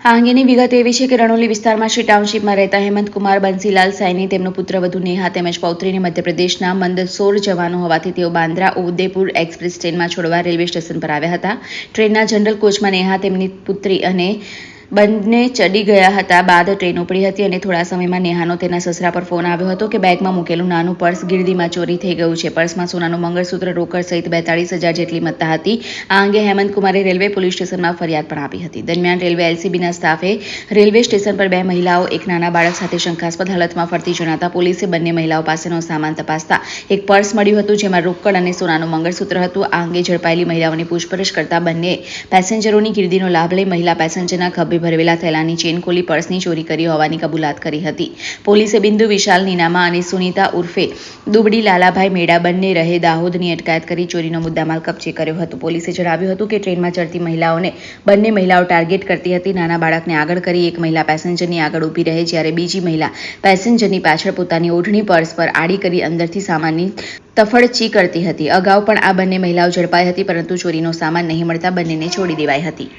આ અંગેની વિગત એવી છે કે રણોલી વિસ્તારમાં શ્રી ટાઉનશીપમાં રહેતા હેમંતકુમાર બંસીલાલ સાયની તેમનો પુત્રવધુ નેહા તેમજ પૌત્રીને મધ્યપ્રદેશના મંદસૌર જવાનો હોવાથી તેઓ બાંદ્રા ઉદયપુર એક્સપ્રેસ ટ્રેનમાં છોડવા રેલવે સ્ટેશન પર આવ્યા હતા. ટ્રેનના જનરલ કોચમાં નેહા, તેમની પુત્રી અને બંને ચડી ગયા હતા. બાદ ટ્રેન ઉપડી હતી અને થોડા સમયમાં નેહાનો તેના સસરા પર ફોન આવ્યો હતો કે બેગમાં મૂકેલું નાનું પર્સ ગીરદીમાં ચોરી થઈ ગયું છે. પર્સમાં સોનાનું મંગળસૂત્ર, રોકડ સહિત 42,000 જેટલી મત્તા હતી. આ અંગે હેમંતકુમારે રેલવે પોલીસ સ્ટેશનમાં ફરિયાદ પણ આપી હતી. દરમિયાન રેલવે એલસીબીના સ્ટાફે રેલવે સ્ટેશન પર બે મહિલાઓ એક નાના બાળક સાથે શંકાસ્પદ હાલતમાં ફરતી જણાતા પોલીસે બંને મહિલાઓ પાસેનો સામાન તપાસતા એક પર્સ મળ્યું હતું, જેમાં રોકડ અને સોનાનું મંગળસૂત્ર હતું. આ અંગે ઝડપાયેલી મહિલાઓની પૂછપરછ કરતા બંને પેસેન્જરોની ગીર્દીનો લાભ લઈ મહિલા પેસેન્જરના ખભે ભરેલા થેલાની ચેન ખોલી પર્સની ચોરી કરી હોવાની કબૂલાત કરી હતી. પોલીસે બિંદુ વિશાલ નીનામા અને સુનીતા ઉર્ફે દુબડી લાલાભાઈ મેડા બંને રહે દાહોદની અટકાયત કરી ચોરીનો મુદ્દામાલ કબજે કર્યો હતો. પોલીસે જણાવ્યું હતું કે ટ્રેનમાં ચડતી મહિલાઓને બંને મહિલાઓ ટાર્ગેટ કરતી હતી. નાના બાળકને આગળ કરી એક મહિલા પેસેન્જરની આગળ ઊભી રહે, જ્યારે બીજી મહિલા પેસેન્જરની પાછળ પોતાની ઓઢણી પર્સ પર આડી કરી અંદરથી સામાનની તફડચી કરતી હતી. અગાઉ પણ આ બંને મહિલાઓ ઝડપાઈ હતી, પરંતુ ચોરીનો સામાન નહીં મળતા બંનેને છોડી દેવાઈ હતી.